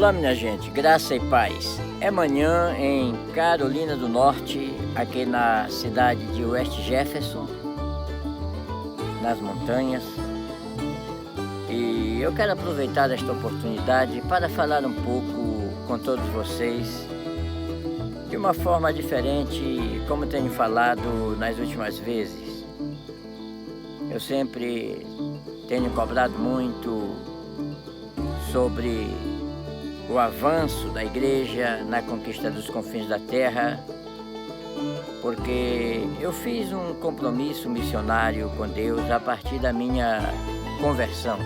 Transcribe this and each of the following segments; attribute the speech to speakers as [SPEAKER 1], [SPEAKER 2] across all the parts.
[SPEAKER 1] Olá, minha gente, graça e paz. É manhã em Carolina do Norte, aqui na cidade de West Jefferson, nas montanhas. E eu quero aproveitar esta oportunidade para falar um pouco com todos vocês de uma forma diferente, como tenho falado nas últimas vezes. Eu sempre tenho cobrado muito sobre o avanço da igreja na conquista dos confins da terra, porque eu fiz um compromisso missionário com Deus a partir da minha conversão.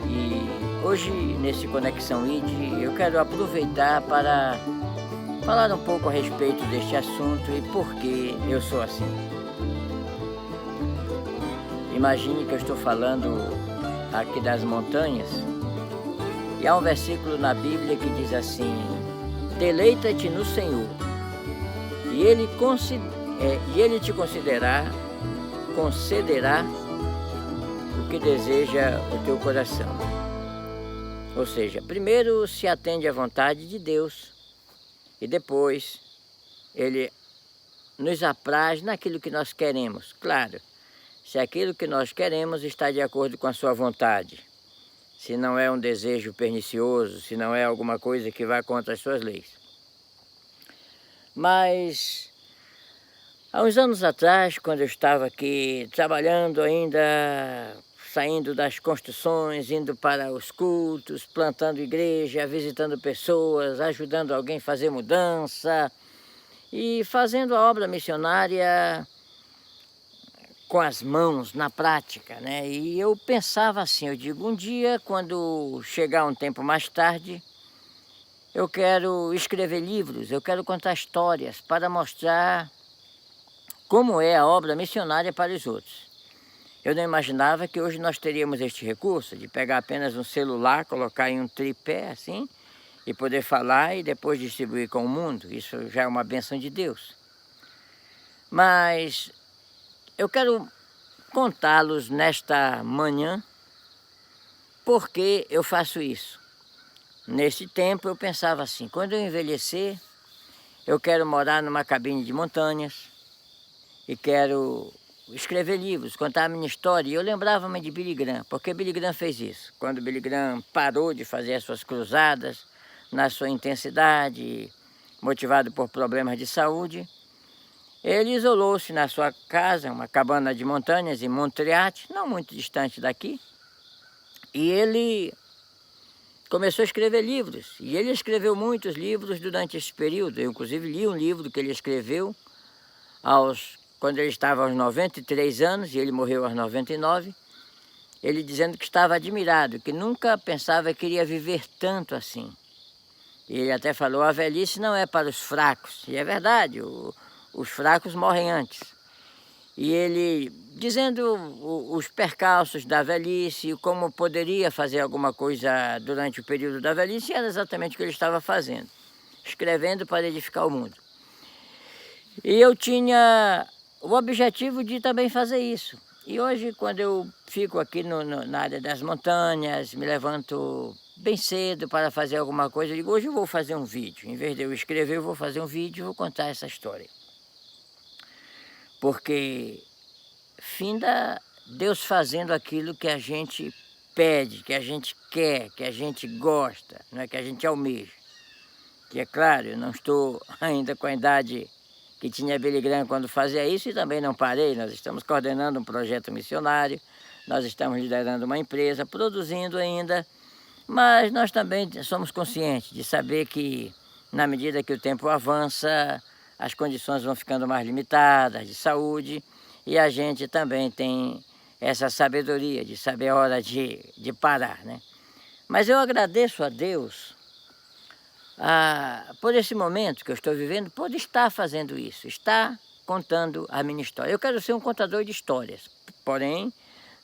[SPEAKER 1] E hoje, nesse Conexão ID, eu quero aproveitar para falar um pouco a respeito deste assunto e por que eu sou assim. Imagine que eu estou falando aqui das montanhas, e há um versículo na Bíblia que diz assim: deleita-te no Senhor, e Ele te concederá o que deseja o teu coração. Ou seja, primeiro se atende à vontade de Deus, e depois Ele nos apraz naquilo que nós queremos. Claro, se aquilo que nós queremos está de acordo com a sua vontade. Se não é um desejo pernicioso, se não é alguma coisa que vá contra as suas leis. Mas, há uns anos atrás, quando eu estava aqui trabalhando ainda, saindo das construções, indo para os cultos, plantando igreja, visitando pessoas, ajudando alguém a fazer mudança e fazendo a obra missionária com as mãos, na prática, né? E eu pensava assim, eu digo, um dia, quando chegar um tempo mais tarde, eu quero escrever livros, eu quero contar histórias para mostrar como é a obra missionária para os outros. Eu não imaginava que hoje nós teríamos este recurso de pegar apenas um celular, colocar em um tripé assim, e poder falar e depois distribuir com o mundo. Isso já é uma bênção de Deus. Mas eu quero contá-los nesta manhã por que eu faço isso. Nesse tempo eu pensava assim, quando eu envelhecer, eu quero morar numa cabine de montanhas e quero escrever livros, contar a minha história. E eu lembrava-me de Billy Graham, porque Billy Graham fez isso. Quando Billy Graham parou de fazer as suas cruzadas na sua intensidade, motivado por problemas de saúde, ele isolou-se na sua casa, uma cabana de montanhas em Montreat, não muito distante daqui, e ele começou a escrever livros. E ele escreveu muitos livros durante esse período. Eu, inclusive, li um livro que ele escreveu quando ele estava aos 93 anos, e ele morreu aos 99, ele dizendo que estava admirado, que nunca pensava que iria viver tanto assim. E ele até falou, a velhice não é para os fracos. E é verdade, os fracos morrem antes. E ele dizendo os percalços da velhice, como poderia fazer alguma coisa durante o período da velhice, era exatamente o que ele estava fazendo, escrevendo para edificar o mundo. E eu tinha o objetivo de também fazer isso. E hoje, quando eu fico aqui na área das montanhas, me levanto bem cedo para fazer alguma coisa, eu digo, hoje eu vou fazer um vídeo. Em vez de eu escrever, eu vou fazer um vídeo e vou contar essa história. Porque finda Deus fazendo aquilo que a gente pede, que a gente quer, que a gente gosta, não é que a gente almeja. Que é claro, eu não estou ainda com a idade que tinha Billy Graham quando fazia isso e também não parei. Nós estamos coordenando um projeto missionário, nós estamos liderando uma empresa, produzindo ainda, mas nós também somos conscientes de saber que, na medida que o tempo avança, as condições vão ficando mais limitadas de saúde, e a gente também tem essa sabedoria de saber a hora de parar, né? Mas eu agradeço a Deus por esse momento que eu estou vivendo, por estar fazendo isso, estar contando a minha história. Eu quero ser um contador de histórias, porém,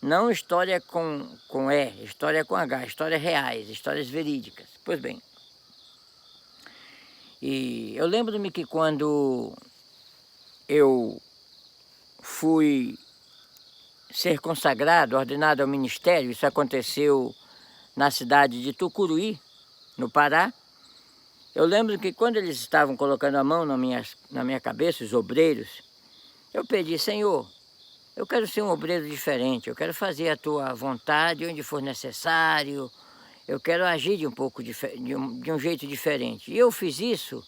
[SPEAKER 1] não história com E, história com H, histórias reais, histórias verídicas. Pois bem, e eu lembro-me que quando eu fui ser consagrado, ordenado ao ministério, isso aconteceu na cidade de Tucuruí, no Pará. Eu lembro que quando eles estavam colocando a mão na minha cabeça, os obreiros, eu pedi: Senhor, eu quero ser um obreiro diferente, eu quero fazer a tua vontade onde for necessário, eu quero agir de um jeito diferente. E eu fiz isso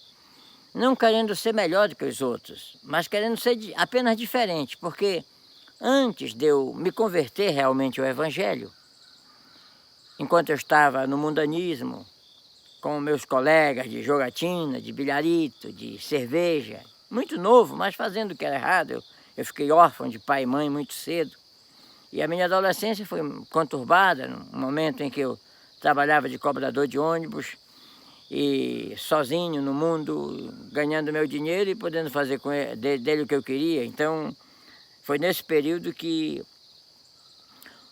[SPEAKER 1] não querendo ser melhor do que os outros, mas querendo ser apenas diferente, porque antes de eu me converter realmente ao Evangelho, enquanto eu estava no mundanismo, com meus colegas de jogatina, de bilharito, de cerveja, muito novo, mas fazendo o que era errado, eu fiquei órfão de pai e mãe muito cedo. E a minha adolescência foi conturbada, no momento em que eu trabalhava de cobrador de ônibus, e sozinho no mundo, ganhando meu dinheiro e podendo fazer com dele o que eu queria. Então, foi nesse período que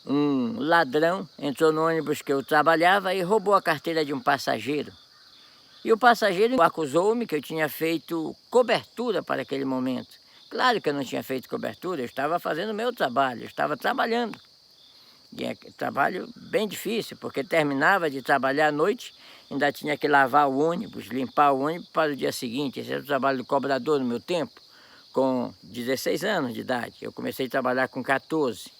[SPEAKER 1] um ladrão entrou no ônibus que eu trabalhava e roubou a carteira de um passageiro. E o passageiro acusou-me que eu tinha feito cobertura para aquele momento. Claro que eu não tinha feito cobertura, eu estava fazendo o meu trabalho, eu estava trabalhando. E é trabalho bem difícil, porque terminava de trabalhar à noite, ainda tinha que lavar o ônibus, limpar o ônibus para o dia seguinte. Esse era o trabalho do cobrador no meu tempo, com 16 anos de idade. Eu comecei a trabalhar com 14.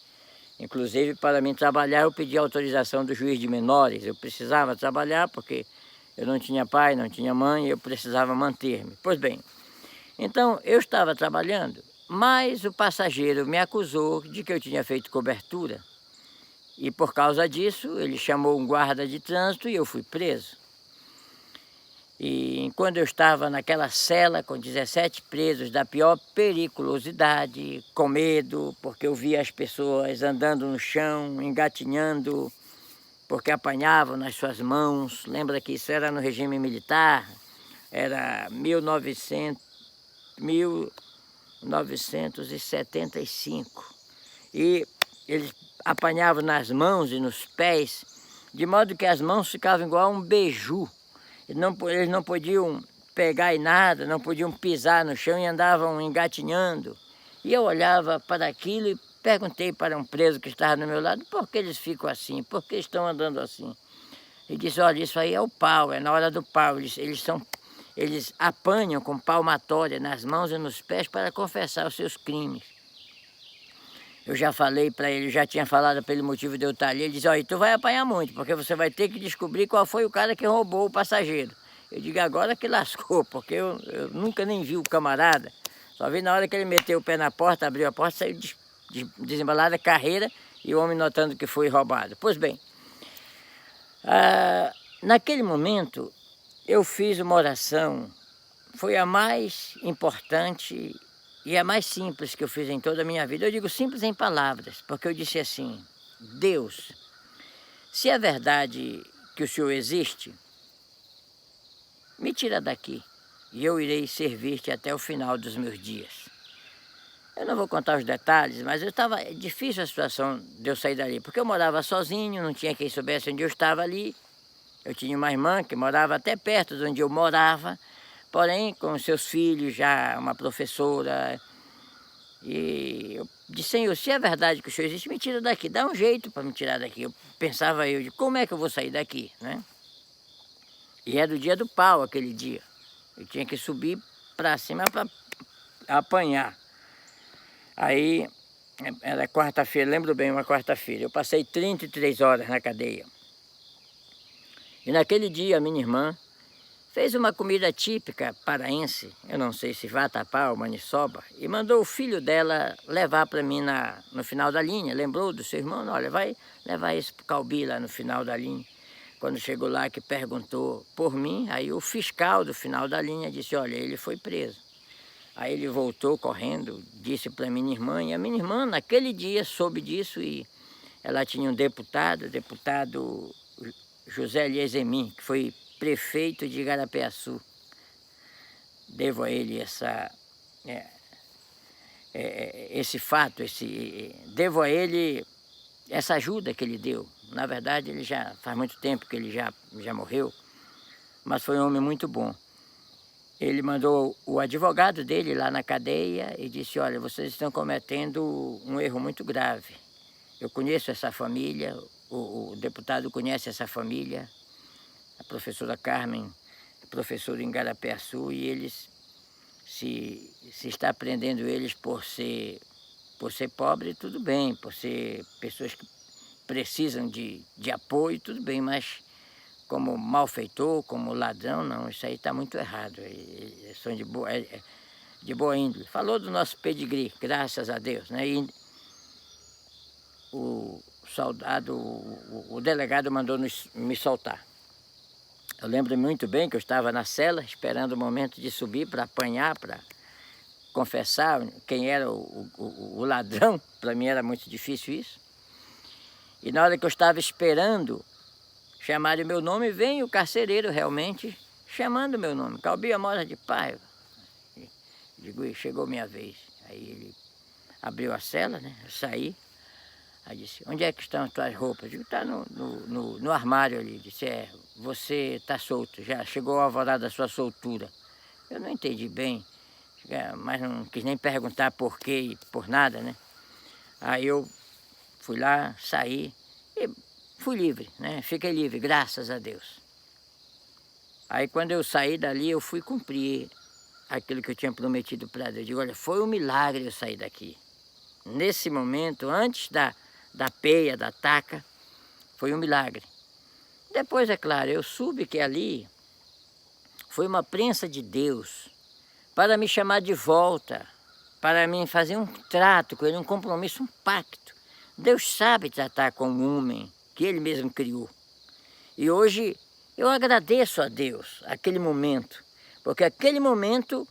[SPEAKER 1] Inclusive, para mim trabalhar, eu pedi autorização do juiz de menores. Eu precisava trabalhar porque eu não tinha pai, não tinha mãe, eu precisava manter-me. Pois bem, então eu estava trabalhando, mas o passageiro me acusou de que eu tinha feito cobertura. E por causa disso, ele chamou um guarda de trânsito e eu fui preso. E quando eu estava naquela cela com 17 presos da pior periculosidade, com medo, porque eu via as pessoas andando no chão, engatinhando, porque apanhavam nas suas mãos. Lembra que isso era no regime militar, era 1975. E eles apanhavam nas mãos e nos pés, de modo que as mãos ficavam igual a um beiju. Eles não podiam pegar em nada, não podiam pisar no chão e andavam engatinhando. E eu olhava para aquilo e perguntei para um preso que estava do meu lado: por que eles ficam assim? Por que estão andando assim? Ele disse: olha, isso aí é o pau, é na hora do pau. Eles apanham com palmatória nas mãos e nos pés para confessar os seus crimes. Eu já falei para ele, já tinha falado pelo motivo de eu estar ali. Ele disse: olha, tu vai apanhar muito, porque você vai ter que descobrir qual foi o cara que roubou o passageiro. Eu digo: agora que lascou, porque eu nunca nem vi o camarada. Só vi na hora que ele meteu o pé na porta, abriu a porta, saiu desembalada a carreira e o homem notando que foi roubado. Pois bem, naquele momento eu fiz uma oração, foi a mais importante e a mais simples que eu fiz em toda a minha vida. Eu digo simples em palavras, porque eu disse assim: Deus, se é verdade que o Senhor existe, me tira daqui e eu irei servir-te até o final dos meus dias. Eu não vou contar os detalhes, mas estava difícil a situação de eu sair dali, porque eu morava sozinho, não tinha quem soubesse onde eu estava ali. Eu tinha uma irmã que morava até perto de onde eu morava, porém com seus filhos, já uma professora. E eu disse: Senhor, se é verdade que o Senhor existe, me tira daqui, dá um jeito para me tirar daqui. Pensava eu, de como é que eu vou sair daqui, né? E era o dia do pau aquele dia. Eu tinha que subir para cima para apanhar. Aí, era quarta-feira, lembro bem, uma quarta-feira. Eu passei 33 horas na cadeia. E naquele dia a minha irmã fez uma comida típica paraense, eu não sei se vatapá ou maniçoba, e mandou o filho dela levar para mim no final da linha. Lembrou do seu irmão? Olha, vai levar esse calbi lá no final da linha. Quando chegou lá que perguntou por mim, aí o fiscal do final da linha disse, olha, ele foi preso. Aí ele voltou correndo, disse para minha irmã, e a minha irmã naquele dia soube disso e ela tinha um deputado, José Eliezemin, que foi prefeito de Igarapeaçu. Devo a ele esse fato, devo a ele essa ajuda que ele deu. Na verdade, ele já faz muito tempo que ele já morreu, mas foi um homem muito bom. Ele mandou o advogado dele lá na cadeia e disse, olha, vocês estão cometendo um erro muito grave. Eu conheço essa família, o deputado conhece essa família, a professora Carmen é professora em Igarapeaçu, e eles se está prendendo eles por ser pobre, tudo bem, por ser pessoas que precisam de apoio, tudo bem, mas como malfeitor, como ladrão, não, isso aí está muito errado. Eles são de boa índole. Falou do nosso pedigree, graças a Deus, né? E o soldado, o delegado mandou me soltar. Eu lembro muito bem que eu estava na cela, esperando o momento de subir para apanhar, para confessar quem era o ladrão. Para mim era muito difícil isso. E na hora que eu estava esperando chamaram o meu nome, vem o carcereiro realmente chamando o meu nome. Calbi Amora de Paiva. Digo, chegou minha vez. Aí ele abriu a cela, né? Eu saí. Aí disse, onde é que estão as tuas roupas? Eu digo, está no armário ali. Disse, você está solto, já chegou a alvorada da sua soltura. Eu não entendi bem, mas não quis nem perguntar por quê e por nada, né? Aí eu fui lá, saí e fui livre, né? Fiquei livre, graças a Deus. Aí quando eu saí dali, eu fui cumprir aquilo que eu tinha prometido para Deus. Eu digo, olha, foi um milagre eu sair daqui. Nesse momento, antes da peia, da taca, foi um milagre. Depois, é claro, eu soube que ali foi uma prensa de Deus para me chamar de volta, para mim fazer um trato com ele, um compromisso, um pacto. Deus sabe tratar com o homem que ele mesmo criou. E hoje eu agradeço a Deus aquele momento, porque aquele momento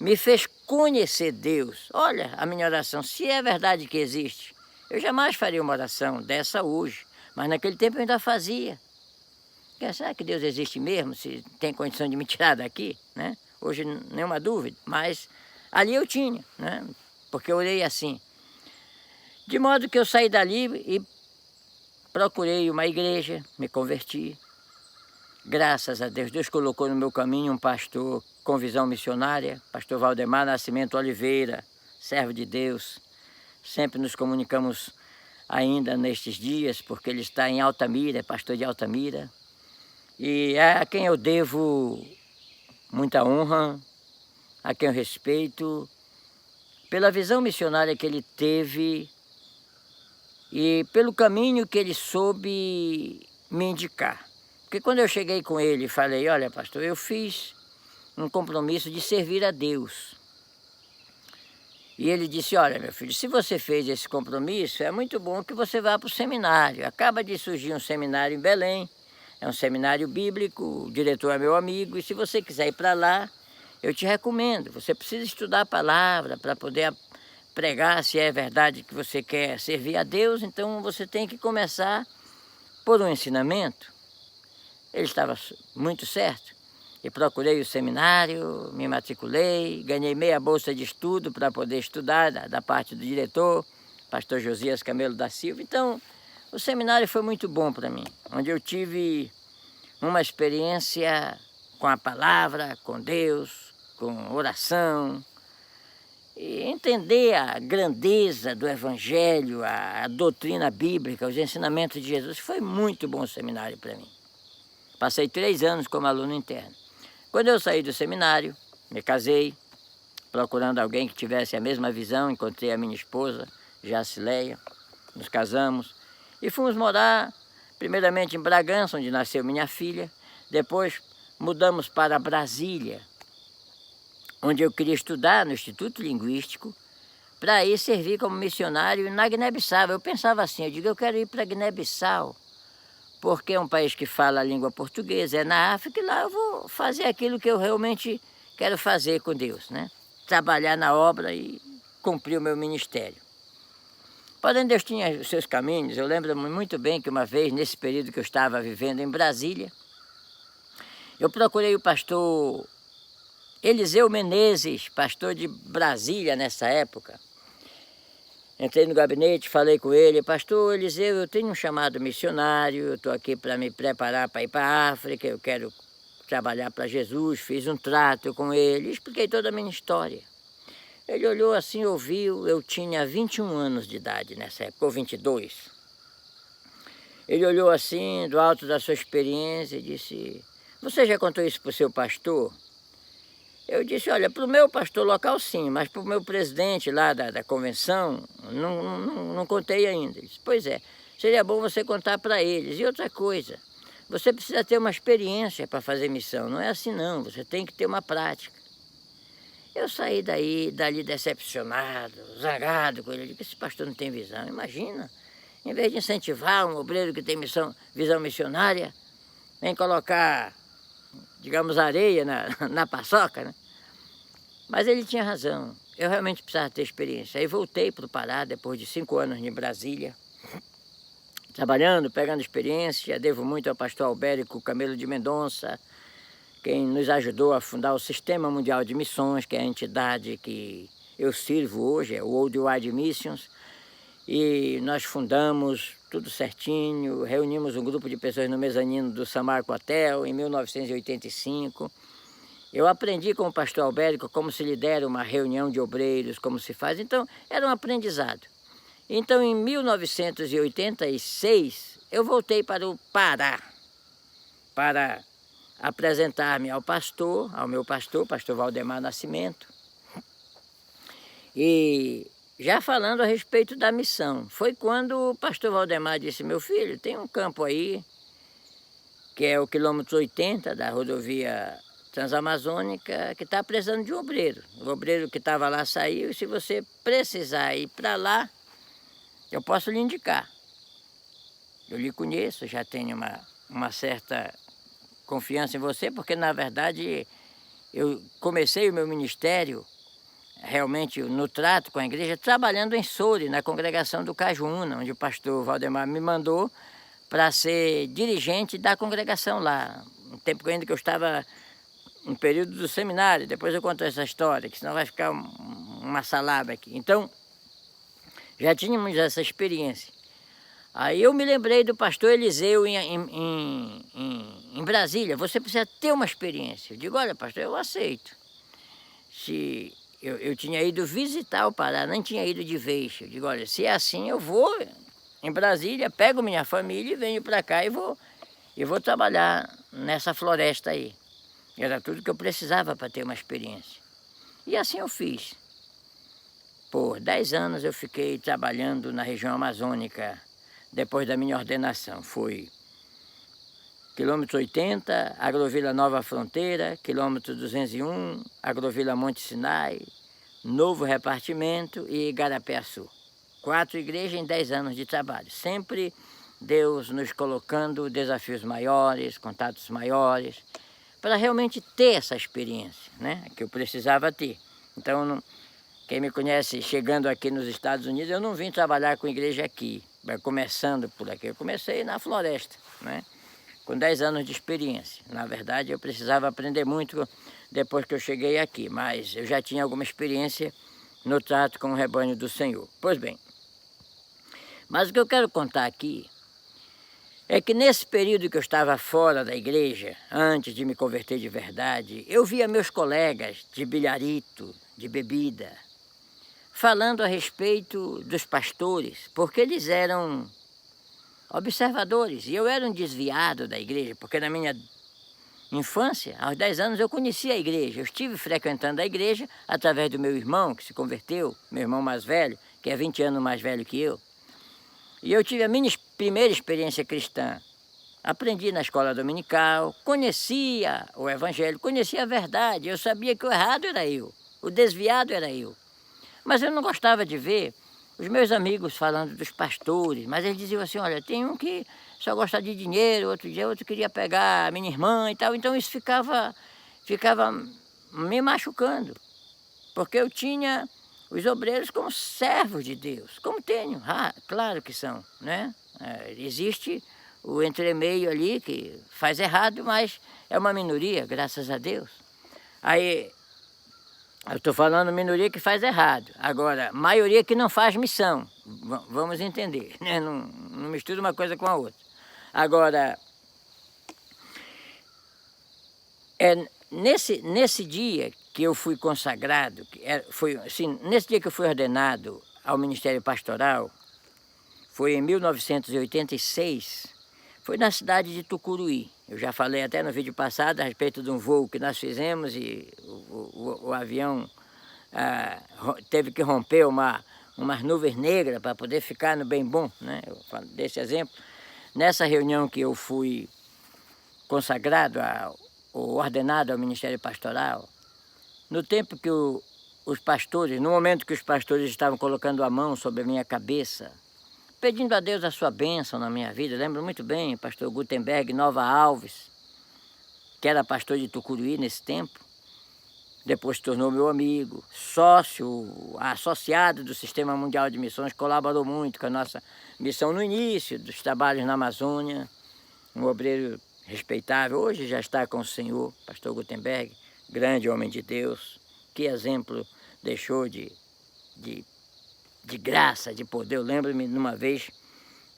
[SPEAKER 1] me fez conhecer Deus. Olha a minha oração, se é verdade que existe, eu jamais faria uma oração dessa hoje, mas naquele tempo eu ainda fazia. Será que Deus existe mesmo, se tem condição de me tirar daqui, né? Hoje nenhuma dúvida, mas ali eu tinha, né? Porque eu orei assim. De modo que eu saí dali e procurei uma igreja, me converti. Graças a Deus, Deus colocou no meu caminho um pastor com visão missionária, pastor Valdemar Nascimento Oliveira, servo de Deus. Sempre nos comunicamos ainda nestes dias, porque ele está em Altamira, é pastor de Altamira. E é a quem eu devo muita honra, a quem eu respeito, pela visão missionária que ele teve e pelo caminho que ele soube me indicar. Porque quando eu cheguei com ele e falei, olha pastor, eu fiz um compromisso de servir a Deus. E ele disse, olha meu filho, se você fez esse compromisso, é muito bom que você vá para o seminário. Acaba de surgir um seminário em Belém, é um seminário bíblico, o diretor é meu amigo, e se você quiser ir para lá, eu te recomendo. Você precisa estudar a palavra para poder pregar se é verdade que você quer servir a Deus, então você tem que começar por um ensinamento. Ele estava muito certo. E procurei o seminário, me matriculei, ganhei meia bolsa de estudo para poder estudar da parte do diretor, pastor Josias Camelo da Silva. Então, o seminário foi muito bom para mim, onde eu tive uma experiência com a palavra, com Deus, com oração, e entender a grandeza do Evangelho, a doutrina bíblica, os ensinamentos de Jesus. Foi muito bom o seminário para mim. Passei 3 anos como aluno interno. Quando eu saí do seminário, me casei, procurando alguém que tivesse a mesma visão, encontrei a minha esposa, Jacileia, nos casamos e fomos morar primeiramente em Bragança, onde nasceu minha filha, depois mudamos para Brasília, onde eu queria estudar no Instituto Linguístico, para ir servir como missionário na Guiné-Bissau. Eu pensava assim, eu digo, eu quero ir para a Guiné-Bissau, porque é um país que fala a língua portuguesa, é na África, e lá eu vou fazer aquilo que eu realmente quero fazer com Deus, né? Trabalhar na obra e cumprir o meu ministério. Porém, Deus tinha os seus caminhos. Eu lembro muito bem que uma vez, nesse período que eu estava vivendo em Brasília, eu procurei o pastor Eliseu Menezes, pastor de Brasília nessa época. Entrei no gabinete, falei com ele, pastor Eliseu, eu tenho um chamado missionário, eu estou aqui para me preparar para ir para a África, eu quero trabalhar para Jesus, fiz um trato com ele, expliquei toda a minha história. Ele olhou assim, ouviu, eu tinha 21 anos de idade nessa época, ou 22. Ele olhou assim, do alto da sua experiência, e disse, você já contou isso para o seu pastor? Eu disse, olha, para o meu pastor local sim, mas para o meu presidente lá da convenção, não contei ainda. Ele disse, pois é, seria bom você contar para eles. E outra coisa, você precisa ter uma experiência para fazer missão, não é assim não, você tem que ter uma prática. Eu saí dali decepcionado, zangado com ele. Eu disse, esse pastor não tem visão, imagina. Em vez de incentivar um obreiro que tem visão missionária, vem colocar, digamos, areia na paçoca, né? Mas ele tinha razão, eu realmente precisava ter experiência. Aí voltei para o Pará, depois de 5 anos em Brasília, trabalhando, pegando experiência. Devo muito ao pastor Albérico Camelo de Mendonça, quem nos ajudou a fundar o Sistema Mundial de Missões, que é a entidade que eu sirvo hoje, é o Worldwide Missions. E nós fundamos tudo certinho, reunimos um grupo de pessoas no mezanino do Samarco Hotel em 1985. Eu aprendi com o pastor Albérico como se lidera uma reunião de obreiros, como se faz. Então, era um aprendizado. Então, em 1986, eu voltei para o Pará para apresentar-me ao meu pastor, pastor Valdemar Nascimento. E já falando a respeito da missão, foi quando o pastor Valdemar disse, meu filho, tem um campo aí, que é o quilômetro 80 da rodovia Transamazônica, que está precisando de um obreiro. O obreiro que estava lá saiu, e se você precisar ir para lá, eu posso lhe indicar. Eu lhe conheço, já tenho uma certa confiança em você, porque na verdade eu comecei o meu ministério realmente no trato com a igreja, trabalhando em Soure, na congregação do Cajuína, onde o pastor Valdemar me mandou para ser dirigente da congregação lá. Um tempo ainda que eu estava no período do seminário, depois eu conto essa história, que senão vai ficar uma salada aqui. Então, já tínhamos essa experiência. Aí eu me lembrei do pastor Eliseu em Brasília, você precisa ter uma experiência. Eu digo, olha pastor, eu aceito. Se eu tinha ido visitar o Pará, não tinha ido de vez. Eu digo, olha, se é assim eu vou em Brasília, pego minha família e venho para cá e vou trabalhar nessa floresta aí. Era tudo que eu precisava para ter uma experiência. E assim eu fiz. Por 10 anos eu fiquei trabalhando na região amazônica, depois da minha ordenação. Fui quilômetro 80, Agrovila Nova Fronteira, quilômetro 201, Agrovila Monte Sinai, Novo Repartimento e Igarapé-Açu. 4 igrejas em 10 anos de trabalho. Sempre Deus nos colocando desafios maiores, contatos maiores, para realmente ter essa experiência, né, que eu precisava ter. Então, quem me conhece chegando aqui nos Estados Unidos, eu não vim trabalhar com igreja aqui, começando por aqui. Eu comecei na floresta, né, com 10 anos de experiência. Na verdade, eu precisava aprender muito depois que eu cheguei aqui, mas eu já tinha alguma experiência no trato com o rebanho do Senhor. Pois bem, mas o que eu quero contar aqui é que nesse período que eu estava fora da igreja, antes de me converter de verdade, eu via meus colegas de bilharito, de bebida, falando a respeito dos pastores, porque eles eram observadores, e eu era um desviado da igreja, porque na minha infância, aos 10 anos, eu conhecia a igreja. Eu estive frequentando a igreja através do meu irmão, que se converteu, meu irmão mais velho, que é 20 anos mais velho que eu. E eu tive a minha primeira experiência cristã Aprendi na escola dominical, conhecia o evangelho, conhecia a verdade. Eu sabia que o errado era eu, o desviado era eu. Mas eu não gostava de ver os meus amigos falando dos pastores, mas eles diziam assim, olha, tem um que só gosta de dinheiro, outro dia outro queria pegar a minha irmã e tal. Então isso ficava me machucando, porque eu tinha os obreiros como servos de Deus, como tenho, claro que são, né? Existe o entremeio ali que faz errado, mas é uma minoria, graças a Deus. Aí, eu estou falando minoria que faz errado. Agora, maioria que não faz missão. Vamos entender, né? Não mistura uma coisa com a outra. Agora, nesse dia que eu fui consagrado, nesse dia que eu fui ordenado ao Ministério Pastoral, foi em 1986, foi na cidade de Tucuruí. Eu já falei até no vídeo passado a respeito de um voo que nós fizemos e o avião teve que romper umas nuvens negras para poder ficar no bem bom, né? Eu falo desse exemplo. Nessa reunião que eu fui consagrado, ou ordenado ao Ministério Pastoral, no tempo que os pastores, no momento que os pastores estavam colocando a mão sobre a minha cabeça, pedindo a Deus a sua bênção na minha vida. Lembro muito bem, pastor Gutenberg Nova Alves, que era pastor de Tucuruí nesse tempo, depois se tornou meu amigo, sócio, associado do Sistema Mundial de Missões, colaborou muito com a nossa missão no início dos trabalhos na Amazônia, um obreiro respeitável, hoje já está com o Senhor, pastor Gutenberg, grande homem de Deus, que exemplo deixou de graça, de poder. Eu lembro-me de uma vez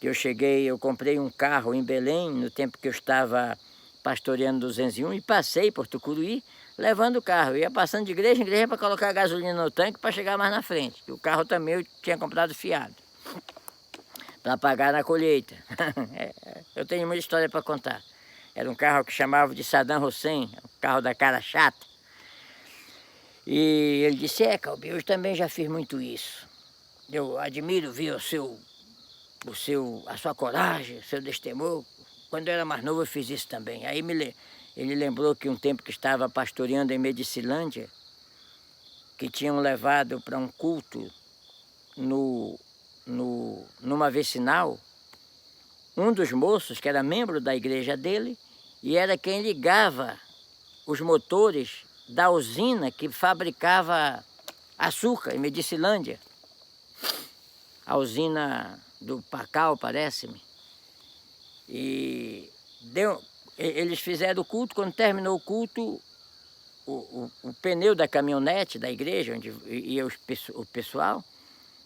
[SPEAKER 1] que eu comprei um carro em Belém, no tempo que eu estava pastoreando 201, e passei por Tucuruí levando o carro. Eu ia passando de igreja em igreja para colocar gasolina no tanque para chegar mais na frente. O carro também eu tinha comprado fiado, para pagar na colheita. Eu tenho muita história para contar. Era um carro que chamava de Saddam Hussein, o carro da cara chata. E ele disse, Calbi, eu também já fiz muito isso. Eu admiro ver a sua coragem, o seu destemor. Quando eu era mais novo eu fiz isso também. Aí ele lembrou que um tempo que estava pastoreando em Medicilândia, que tinham levado para um culto numa vicinal, um dos moços, que era membro da igreja dele, e era quem ligava os motores da usina que fabricava açúcar em Medicilândia. A usina do Pacal, parece-me. E eles fizeram o culto. Quando terminou o culto, o pneu da caminhonete da igreja, onde ia o pessoal,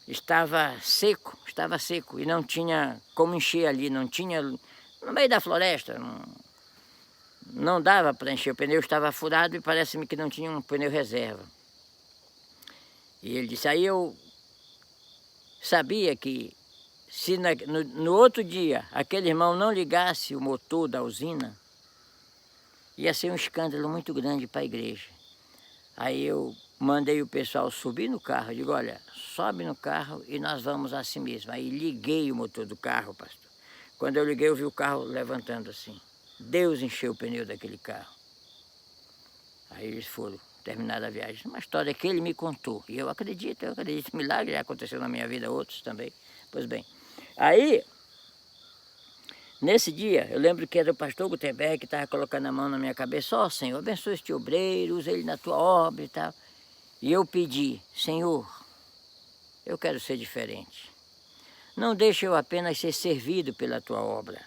[SPEAKER 1] estava seco, e não tinha como encher ali, não tinha, no meio da floresta, não dava para encher, o pneu estava furado e parece-me que não tinha um pneu reserva. E ele disse, aí eu sabia que se no outro dia aquele irmão não ligasse o motor da usina, ia ser um escândalo muito grande para a igreja. Aí eu mandei o pessoal subir no carro, eu digo, olha, sobe no carro e nós vamos assim mesmo. Aí liguei o motor do carro, pastor. Quando eu liguei, eu vi o carro levantando assim. Deus encheu o pneu daquele carro. Aí eles foram terminar a viagem. Uma história que ele me contou. E eu acredito em milagre, já aconteceu na minha vida, outros também. Pois bem, aí, nesse dia, eu lembro que era o pastor Gutenberg que estava colocando a mão na minha cabeça, Senhor, abençoa este obreiro, usa ele na tua obra e tal. E eu pedi, Senhor, eu quero ser diferente. Não deixe eu apenas ser servido pela tua obra,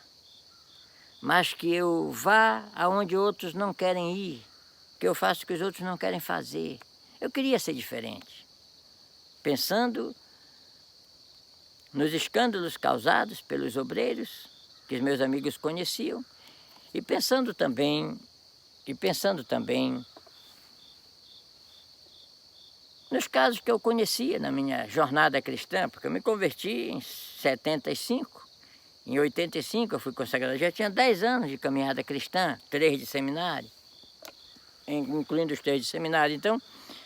[SPEAKER 1] mas que eu vá aonde outros não querem ir, que eu faça o que os outros não querem fazer. Eu queria ser diferente. Pensando nos escândalos causados pelos obreiros, que os meus amigos conheciam, e pensando também nos casos que eu conhecia na minha jornada cristã, porque eu me converti em 75, em 85 eu fui consagrado, já tinha 10 anos de caminhada cristã, 3 de seminário, incluindo os 3 de seminário, então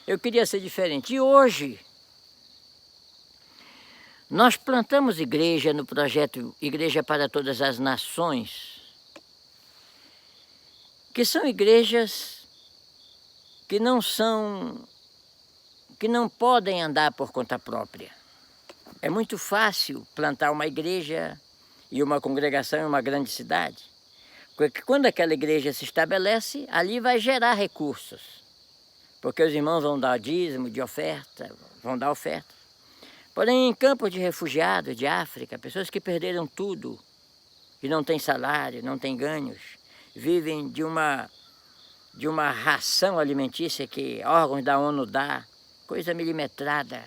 [SPEAKER 1] eu queria ser diferente. E hoje, nós plantamos igreja no projeto Igreja para Todas as Nações, que são igrejas que não podem andar por conta própria. É muito fácil plantar uma igreja e uma congregação em uma grande cidade, porque quando aquela igreja se estabelece, ali vai gerar recursos, porque os irmãos vão dar dízimo, de oferta, vão dar oferta. Porém, em campos de refugiados de África, pessoas que perderam tudo, que não têm salário, não têm ganhos, vivem de uma ração alimentícia que órgãos da ONU dá, coisa milimetrada.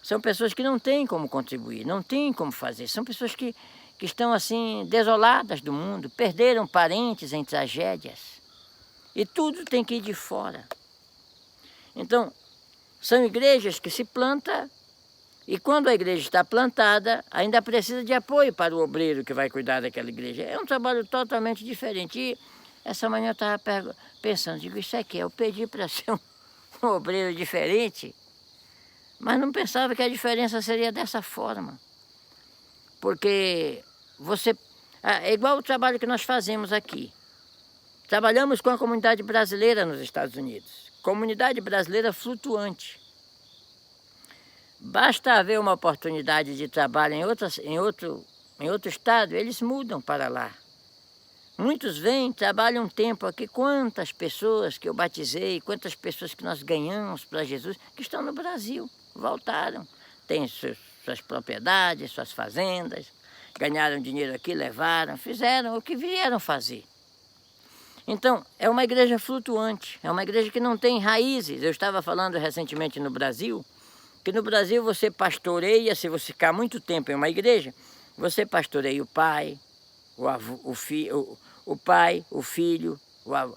[SPEAKER 1] São pessoas que não têm como contribuir, não têm como fazer. São pessoas que estão assim desoladas do mundo, perderam parentes em tragédias. E tudo tem que ir de fora. Então, são igrejas que se plantam e quando a igreja está plantada, ainda precisa de apoio para o obreiro que vai cuidar daquela igreja. É um trabalho totalmente diferente. E essa manhã eu estava pensando, digo, isso aqui, eu pedi para ser um obreiro diferente, mas não pensava que a diferença seria dessa forma. Porque é igual o trabalho que nós fazemos aqui. Trabalhamos com a comunidade brasileira nos Estados Unidos. Comunidade brasileira flutuante. Basta haver uma oportunidade de trabalho em outro estado, eles mudam para lá. Muitos vêm, trabalham um tempo aqui. Quantas pessoas que eu batizei, quantas pessoas que nós ganhamos para Jesus, que estão no Brasil, voltaram. Têm suas propriedades, suas fazendas, ganharam dinheiro aqui, levaram, fizeram o que vieram fazer. Então, é uma igreja flutuante, é uma igreja que não tem raízes. Eu estava falando recentemente no Brasil, que no Brasil você pastoreia, se você ficar muito tempo em uma igreja, você pastoreia o pai, o avô, o pai, o filho, o avô.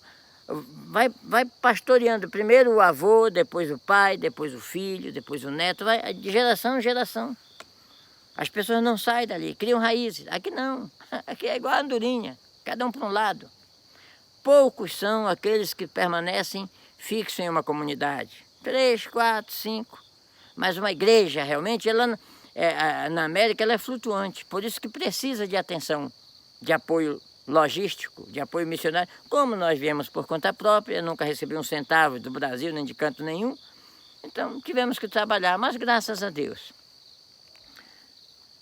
[SPEAKER 1] Vai pastoreando primeiro o avô, depois o pai, depois o filho, depois o neto, vai de geração em geração. As pessoas não saem dali, criam raízes. Aqui não, aqui é igual a andorinha, cada um para um lado. Poucos são aqueles que permanecem fixos em uma comunidade. 3, 4, 5. Mas uma igreja, realmente, ela, na América, ela é flutuante. Por isso que precisa de atenção, de apoio logístico, de apoio missionário. Como nós viemos por conta própria, nunca recebi um centavo do Brasil, nem de canto nenhum. Então, tivemos que trabalhar, mas graças a Deus.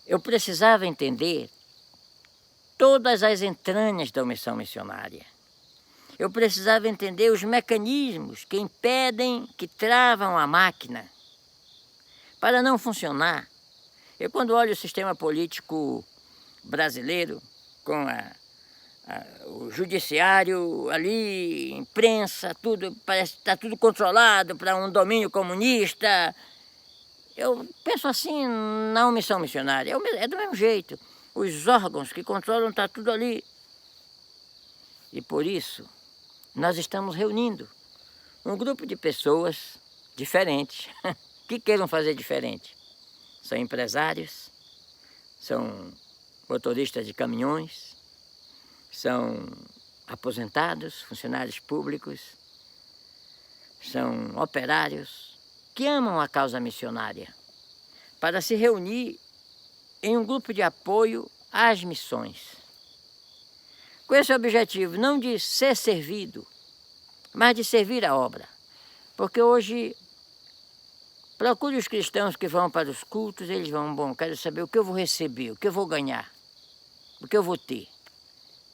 [SPEAKER 1] Eu precisava entender todas as entranhas da missão missionária. Eu precisava entender os mecanismos que impedem, que travam a máquina para não funcionar. Eu, quando olho o sistema político brasileiro, com o judiciário ali, imprensa, tudo, parece que está tudo controlado para um domínio comunista, eu penso assim na omissão missionária. É do mesmo jeito. Os órgãos que controlam está tudo ali. E por isso, nós estamos reunindo um grupo de pessoas diferentes, que queiram fazer diferente. São empresários, são motoristas de caminhões, são aposentados, funcionários públicos, são operários que amam a causa missionária, para se reunir em um grupo de apoio às missões. Com esse objetivo, não de ser servido, mas de servir a obra. Porque hoje, procure os cristãos que vão para os cultos, eles vão, bom, quero saber o que eu vou receber, o que eu vou ganhar, o que eu vou ter.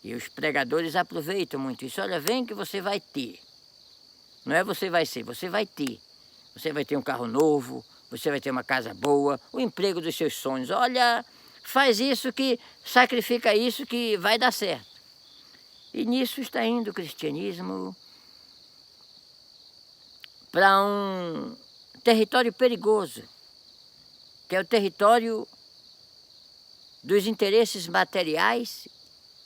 [SPEAKER 1] E os pregadores aproveitam muito isso. Olha, vem que você vai ter. Não é você vai ser, você vai ter. Você vai ter um carro novo, você vai ter uma casa boa, o emprego dos seus sonhos. Olha, faz isso que, sacrifica isso que vai dar certo. E nisso está indo o cristianismo para um território perigoso, que é o território dos interesses materiais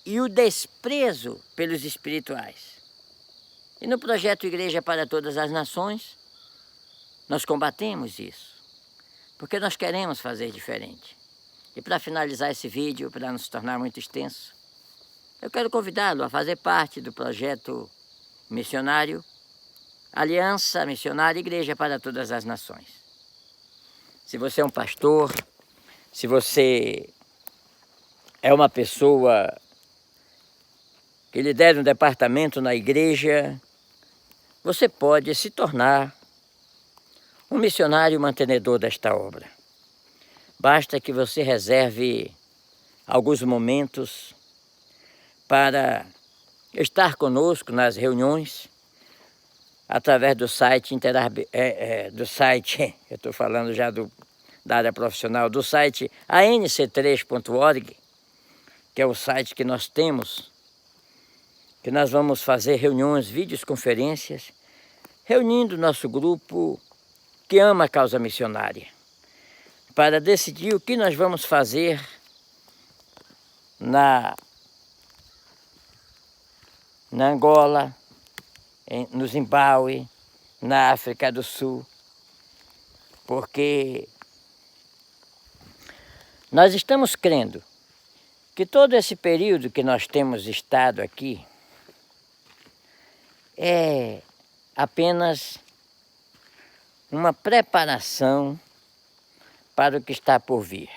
[SPEAKER 1] e o desprezo pelos espirituais. E no projeto Igreja para Todas as Nações, nós combatemos isso, porque nós queremos fazer diferente. E para finalizar esse vídeo, para não se tornar muito extenso, eu quero convidá-lo a fazer parte do projeto missionário Aliança Missionária Igreja para Todas as Nações. Se você é um pastor, se você é uma pessoa que lidere um departamento na igreja, você pode se tornar um missionário mantenedor desta obra. Basta que você reserve alguns momentos para estar conosco nas reuniões, através do site, eu estou falando já da área profissional, do site anc3.org, que é o site que nós temos, que nós vamos fazer reuniões, videoconferências, reunindo nosso grupo que ama a causa missionária, para decidir o que nós vamos fazer na Angola, no Zimbábue, na África do Sul, porque nós estamos crendo que todo esse período que nós temos estado aqui é apenas uma preparação para o que está por vir.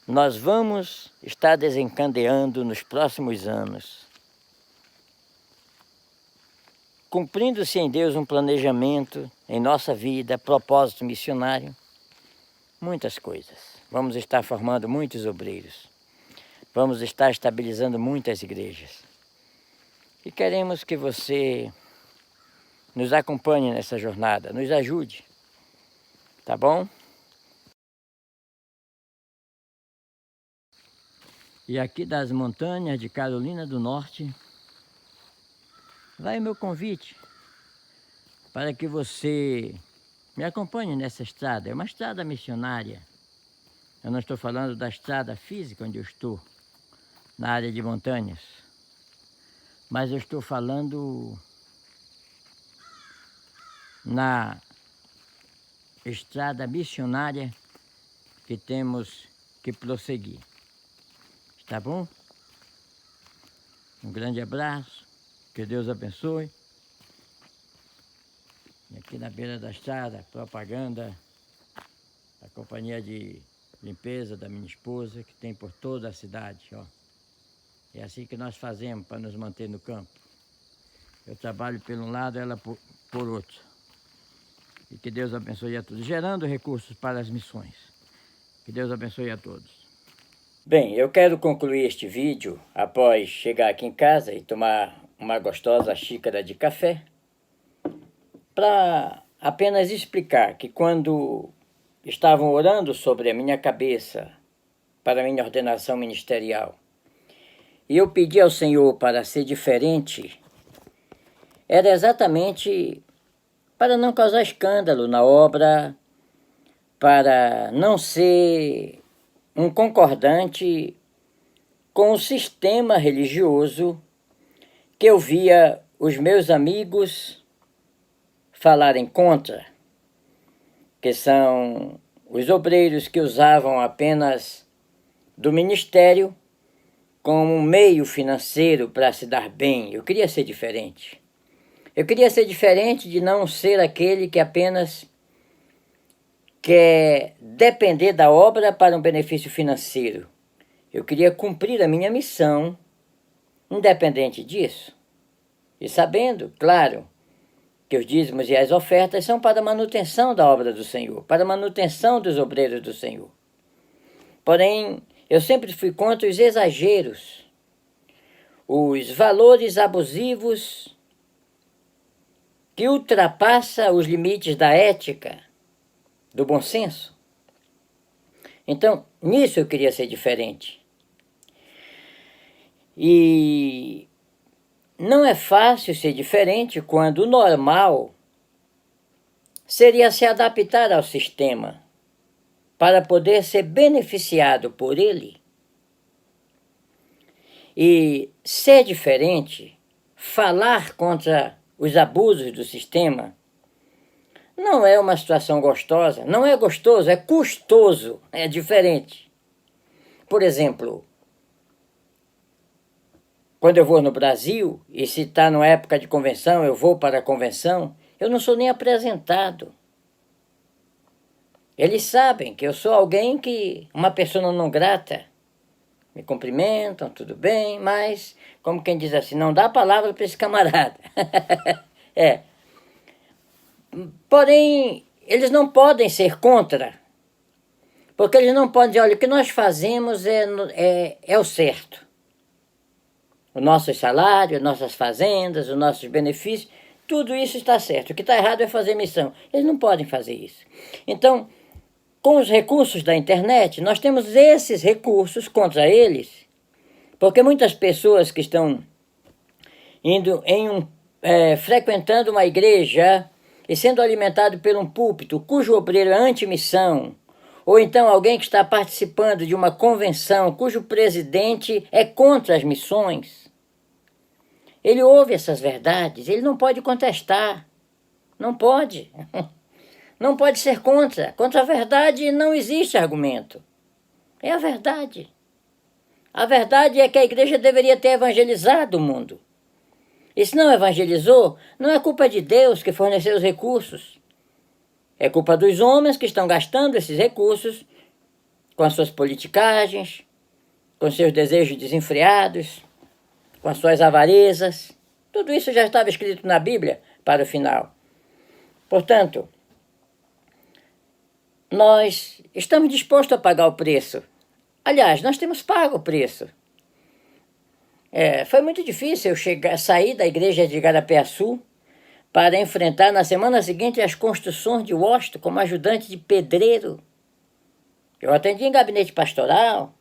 [SPEAKER 1] Nós vamos estar desencadeando nos próximos anos, cumprindo-se em Deus um planejamento em nossa vida, propósito missionário, muitas coisas. Vamos estar formando muitos obreiros, vamos estar estabilizando muitas igrejas. E queremos que você nos acompanhe nessa jornada, nos ajude, tá bom? E aqui das montanhas de Carolina do Norte, vai o meu convite para que você me acompanhe nessa estrada. É uma estrada missionária. Eu não estou falando da estrada física onde eu estou, na área de montanhas, mas eu estou falando na estrada missionária que temos que prosseguir. Tá bom? Um grande abraço, que Deus abençoe. E aqui na beira da estrada, propaganda da companhia de limpeza da minha esposa, que tem por toda a cidade, ó. É assim que nós fazemos para nos manter no campo. Eu trabalho por um lado, ela por outro. E que Deus abençoe a todos, gerando recursos para as missões. Que Deus abençoe a todos. Bem, eu quero concluir este vídeo após chegar aqui em casa e tomar uma gostosa xícara de café, para apenas explicar que quando estavam orando sobre a minha cabeça para a minha ordenação ministerial, e eu pedi ao Senhor para ser diferente, era exatamente para não causar escândalo na obra, para não ser um concordante com o sistema religioso que eu via os meus amigos falarem contra, que são os obreiros que usavam apenas do ministério como um meio financeiro para se dar bem. Eu queria ser diferente. Eu queria ser diferente de não ser aquele que apenas quer depender da obra para um benefício financeiro. Eu queria cumprir a minha missão, independente disso. E sabendo, claro, que os dízimos e as ofertas são para a manutenção da obra do Senhor, para a manutenção dos obreiros do Senhor. Porém, eu sempre fui contra os exageros, os valores abusivos que ultrapassam os limites da ética, do bom senso. Então, nisso eu queria ser diferente. E não é fácil ser diferente quando o normal seria se adaptar ao sistema para poder ser beneficiado por ele. E ser diferente, falar contra os abusos do sistema, não é uma situação gostosa, não é gostoso, é custoso, é diferente. Por exemplo, quando eu vou no Brasil, e se está numa época de convenção, eu vou para a convenção, eu não sou nem apresentado. Eles sabem que eu sou alguém uma pessoa não grata. me cumprimentam, tudo bem, mas, como quem diz assim, não dá palavra para esse camarada. É. Porém, eles não podem ser contra, porque eles não podem dizer, olha, o que nós fazemos é o certo. O nosso salário, nossas fazendas, os nossos benefícios, tudo isso está certo. O que está errado é fazer missão. Eles não podem fazer isso. Então, com os recursos da internet, nós temos esses recursos contra eles, porque muitas pessoas que estão indo frequentando uma igreja e sendo alimentado por um púlpito cujo obreiro é anti-missão, ou então alguém que está participando de uma convenção cujo presidente é contra as missões, ele ouve essas verdades, ele não pode contestar, não pode. Não pode ser contra. Contra a verdade não existe argumento. É a verdade. A verdade é que a igreja deveria ter evangelizado o mundo. E se não evangelizou, não é culpa de Deus que forneceu os recursos. É culpa dos homens que estão gastando esses recursos com as suas politicagens, com seus desejos desenfreados, com as suas avarezas. Tudo isso já estava escrito na Bíblia para o final. Portanto, nós estamos dispostos a pagar o preço. Aliás, nós temos pago o preço. Foi muito difícil eu sair da igreja de Igarapé-Açu para enfrentar na semana seguinte as construções de Washington como ajudante de pedreiro. Eu atendi em gabinete pastoral.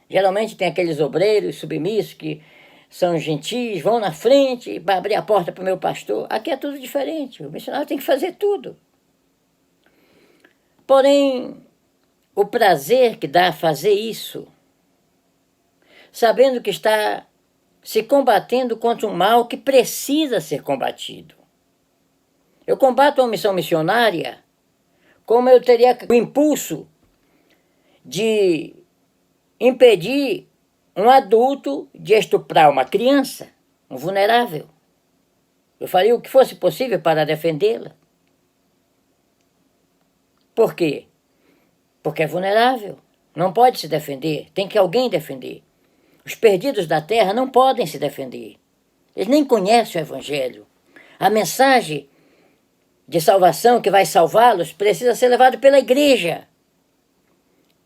[SPEAKER 1] Geralmente tem aqueles obreiros submissos que são gentis, vão na frente para abrir a porta para o meu pastor. Aqui é tudo diferente. O missionário tem que fazer tudo. Porém, o prazer que dá a fazer isso, sabendo que está se combatendo contra um mal que precisa ser combatido. Eu combato uma missão missionária como eu teria o impulso de impedir um adulto de estuprar uma criança, um vulnerável. Eu faria o que fosse possível para defendê-la. Por quê? Porque é vulnerável. Não pode se defender. Tem que alguém defender. Os perdidos da terra não podem se defender. Eles nem conhecem o Evangelho. A mensagem de salvação que vai salvá-los precisa ser levada pela igreja.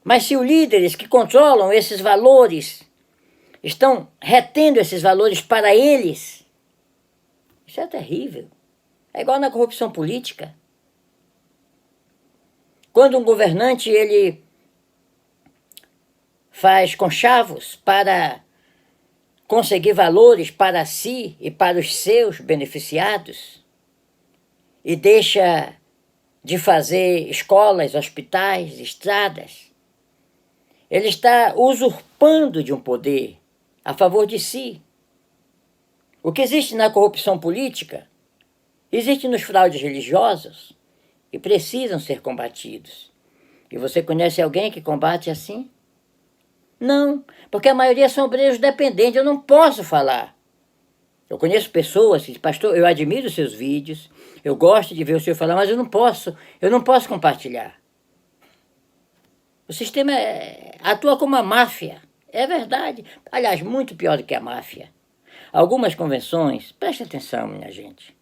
[SPEAKER 1] Mas se os líderes que controlam esses valores estão retendo esses valores para eles, isso é terrível. É igual na corrupção política. Quando um governante ele faz conchavos para conseguir valores para si e para os seus beneficiados e deixa de fazer escolas, hospitais, estradas, ele está usurpando de um poder a favor de si. O que existe na corrupção política existe nos fraudes religiosos e precisam ser combatidos. E você conhece alguém que combate assim? Não, porque a maioria são obreiros dependentes, eu não posso falar. Eu conheço pessoas que dizem, pastor, eu admiro os seus vídeos, eu gosto de ver o senhor falar, mas eu não posso compartilhar. O sistema atua como uma máfia, é verdade. Aliás, muito pior do que a máfia. Algumas convenções, preste atenção, minha gente,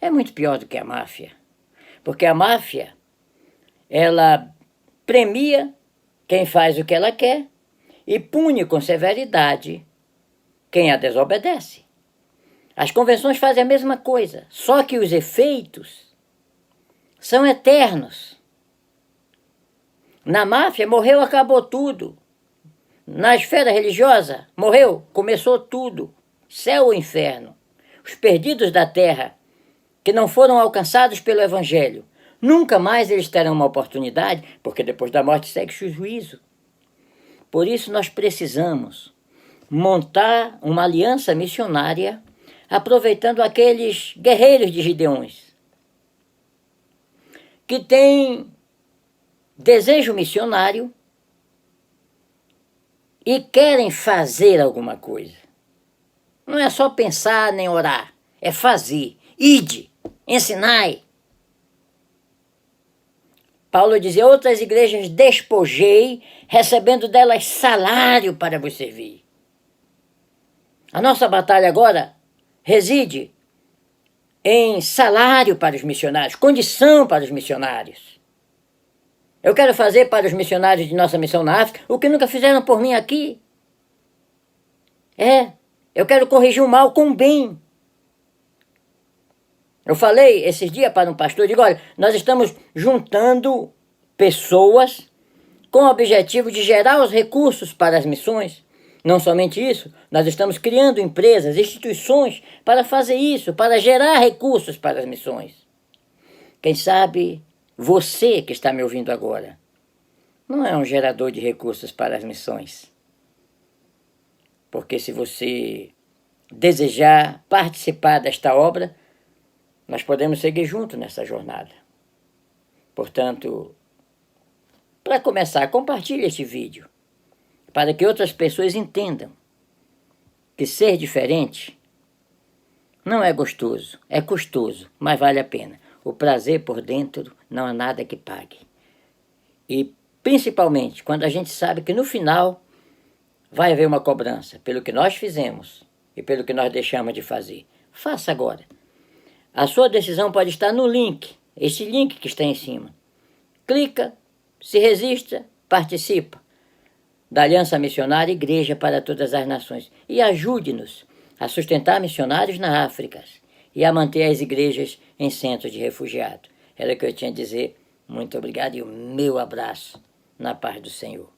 [SPEAKER 1] é muito pior do que a máfia. Porque a máfia, ela premia quem faz o que ela quer e pune com severidade quem a desobedece. As convenções fazem a mesma coisa, só que os efeitos são eternos. Na máfia, morreu, acabou tudo. Na esfera religiosa, morreu, começou tudo. Céu ou inferno. Os perdidos da terra, que não foram alcançados pelo Evangelho, nunca mais eles terão uma oportunidade, porque depois da morte segue o juízo. Por isso nós precisamos montar uma aliança missionária, aproveitando aqueles guerreiros de Gideões, que têm desejo missionário e querem fazer alguma coisa. Não é só pensar nem orar, é fazer. Ide, ensinai. Paulo dizia, outras igrejas despojei, recebendo delas salário para vos servir. A nossa batalha agora reside em salário para os missionários, condição para os missionários. Eu quero fazer para os missionários de nossa missão na África o que nunca fizeram por mim aqui. Eu quero corrigir o mal com o bem. Eu falei esses dias para um pastor, digo, olha, nós estamos juntando pessoas com o objetivo de gerar os recursos para as missões. Não somente isso, nós estamos criando empresas, instituições para fazer isso, para gerar recursos para as missões. Quem sabe você que está me ouvindo agora não é um gerador de recursos para as missões. Porque se você desejar participar desta obra, nós podemos seguir juntos nessa jornada. Portanto, para começar, compartilhe este vídeo, para que outras pessoas entendam que ser diferente não é gostoso, é custoso, mas vale a pena. O prazer por dentro não há nada que pague. E principalmente quando a gente sabe que no final vai haver uma cobrança pelo que nós fizemos e pelo que nós deixamos de fazer. Faça agora. A sua decisão pode estar no link, esse link que está em cima. Clica, se resista, participa da Aliança Missionária Igreja para Todas as Nações e ajude-nos a sustentar missionários na África e a manter as igrejas em centros de refugiados. Era o que eu tinha a dizer. Muito obrigado e o meu abraço na paz do Senhor.